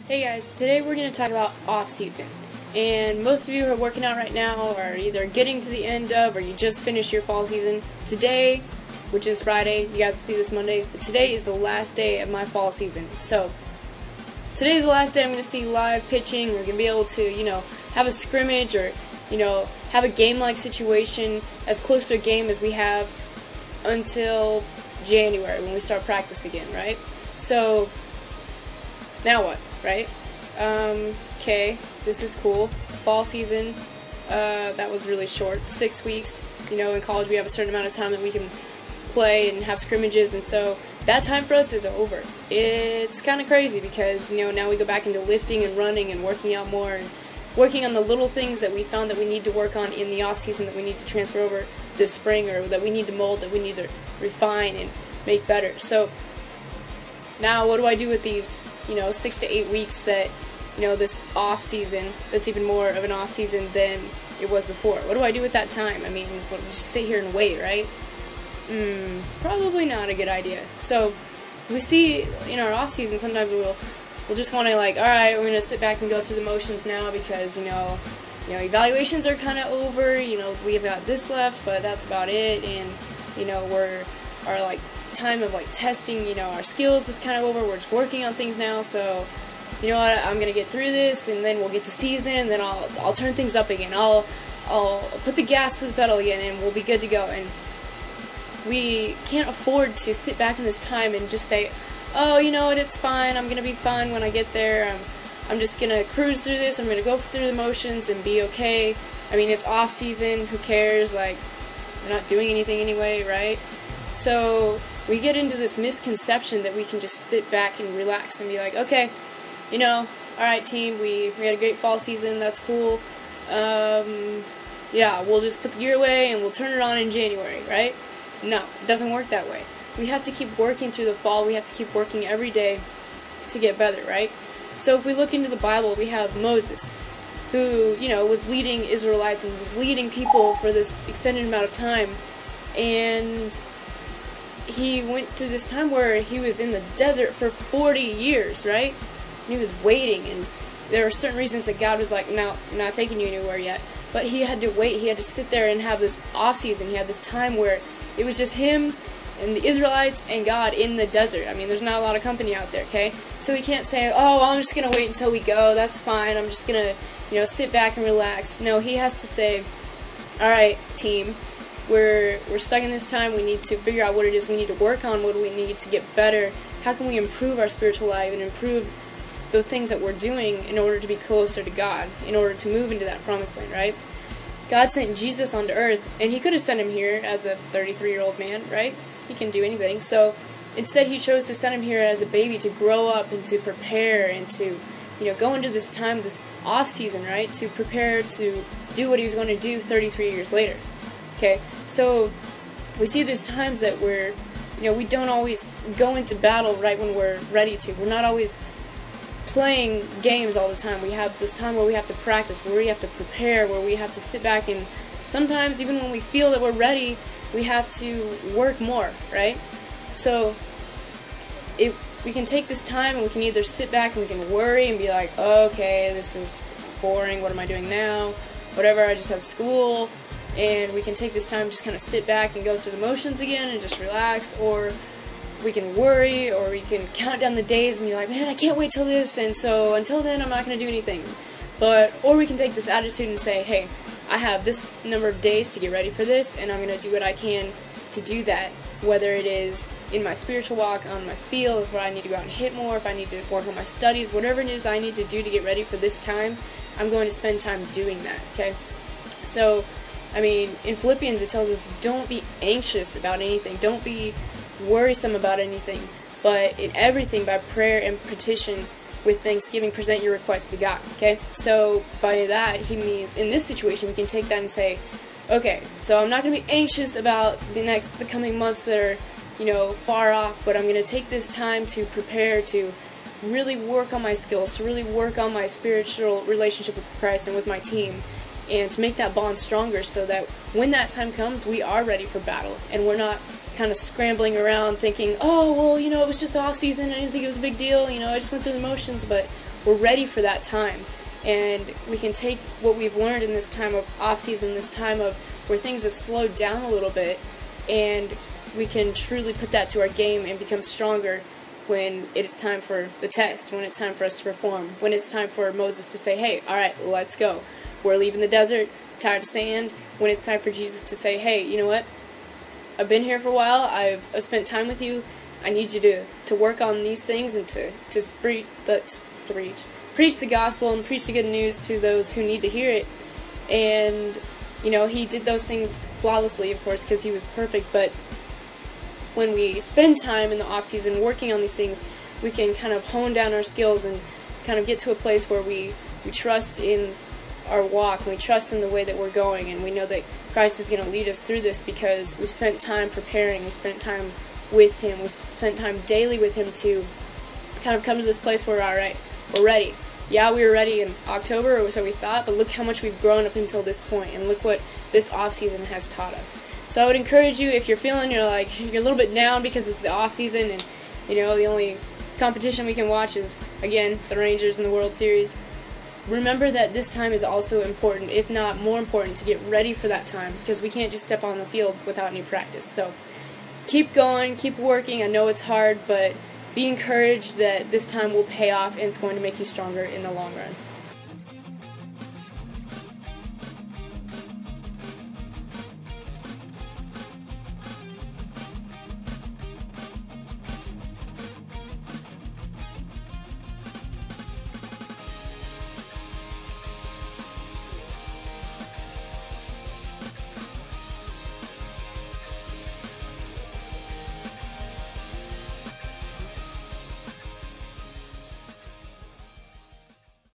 Hey guys, today we're going to talk about off-season. And most of you who are working out right now are either getting to the end of or you just finished your fall season. Today, which is Friday, you guys will see this Monday, but today is the last day of my fall season. So, today's the last day I'm going to see live pitching. We're going to be able to, have a scrimmage or, have a game-like situation as close to a game as we have until January when we start practice again, right? So, now what, right? Okay, this is cool. Fall season, that was really short, 6 weeks. In college we have a certain amount of time that we can play and have scrimmages, and so that time for us is over. It's kind of crazy because, now we go back into lifting and running and working out more and working on the little things that we found that we need to work on in the off season that we need to transfer over this spring, or that we need to mold, that we need to refine and make better. So now what do I do with these 6 to 8 weeks that this off season, that's even more of an off season than it was before? What do I do with that time? I mean, just sit here and wait, right? Probably not a good idea. So we see in our off season sometimes we'll just want to alright, we're going to sit back and go through the motions now because evaluations are kind of over. We've got this left, but that's about it, and our time of testing our skills is kind of over. We're just working on things now, so you know what, I'm gonna get through this, and then we'll get to season, and then I'll turn things up again. I'll put the gas to the pedal again, and we'll be good to go. And we can't afford to sit back in this time and just say, oh, you know what, it's fine, I'm gonna be fine when I get there, I'm just gonna cruise through this, I'm gonna go through the motions and be okay. I mean, it's off season, who cares, we're not doing anything anyway, right? So we get into this misconception that we can just sit back and relax and be like, okay, alright team, we had a great fall season, that's cool, yeah, we'll just put the gear away and we'll turn it on in January, right? No, it doesn't work that way. We have to keep working through the fall, we have to keep working every day to get better, right? So if we look into the Bible, we have Moses, who, was leading Israelites and was leading people for this extended amount of time, and he went through this time where he was in the desert for 40 years, right? And he was waiting, and there were certain reasons that God was like, no, I'm not taking you anywhere yet. But he had to wait, he had to sit there and have this off-season, he had this time where it was just him and the Israelites and God in the desert. I mean, there's not a lot of company out there, okay? So he can't say, oh, well, I'm just going to wait until we go, that's fine, I'm just going to, sit back and relax. No, he has to say, alright, team, we're stuck in this time, we need to figure out what it is we need to work on, what do we need to get better, how can we improve our spiritual life and improve the things that we're doing in order to be closer to God, in order to move into that promised land, right? God sent Jesus onto earth, and he could have sent him here as a 33-year-old man, right? He can do anything. So instead he chose to send him here as a baby to grow up and to prepare and to go into this time, this off season, right, to prepare to do what he was going to do 33 years later. Okay, so we see these times that we're, we don't always go into battle right when we're ready to. We're not always playing games all the time. We have this time where we have to practice, where we have to prepare, where we have to sit back, and sometimes even when we feel that we're ready, we have to work more, right? So we can take this time and we can either sit back and we can worry and be like, oh, okay, this is boring, what am I doing now? Whatever, I just have school. And we can take this time, just kind of sit back and go through the motions again and just relax, or we can worry, or we can count down the days and be like, man, I can't wait till this, and so until then I'm not going to do anything. Or we can take this attitude and say, hey, I have this number of days to get ready for this, and I'm going to do what I can to do that, whether it is in my spiritual walk, on my field, if I need to go out and hit more, if I need to work on my studies, whatever it is I need to do to get ready for this time, I'm going to spend time doing that, okay? So, I mean, in Philippians it tells us, don't be anxious about anything, don't be worrisome about anything, but in everything by prayer and petition with thanksgiving present your requests to God, okay? So by that he means in this situation we can take that and say, okay, so I'm not going to be anxious about the coming months that are, far off, but I'm going to take this time to prepare to really work on my skills, to really work on my spiritual relationship with Christ and with my team, and to make that bond stronger so that when that time comes, we are ready for battle, and we're not kind of scrambling around thinking, oh, well, it was just off season, I didn't think it was a big deal, I just went through the motions, but we're ready for that time. And we can take what we've learned in this time of off-season, this time of where things have slowed down a little bit, and we can truly put that to our game and become stronger when it's time for the test, when it's time for us to perform, when it's time for Moses to say, hey, all right, let's go. We're leaving the desert, tired of sand. When it's time for Jesus to say, hey, you know what? I've been here for a while. I've spent time with you. I need you to work on these things and to preach the gospel and preach the good news to those who need to hear it. And, you know, he did those things flawlessly, of course, because he was perfect. But when we spend time in the off-season working on these things, we can kind of hone down our skills and kind of get to a place where we trust in our walk, and we trust in the way that we're going, and we know that Christ is going to lead us through this because we've spent time preparing, we've spent time with Him, we've spent time daily with Him to kind of come to this place where, alright, we're ready. Yeah, we were ready in October, or so we thought, but look how much we've grown up until this point, and look what this off-season has taught us. So I would encourage you, if you're feeling you're a little bit down because it's the off-season and, you know, the only competition we can watch is, again, the Rangers in the World Series, remember that this time is also important, if not more important, to get ready for that time, because we can't just step on the field without any practice. So keep going, keep working. I know it's hard, but be encouraged that this time will pay off and it's going to make you stronger in the long run.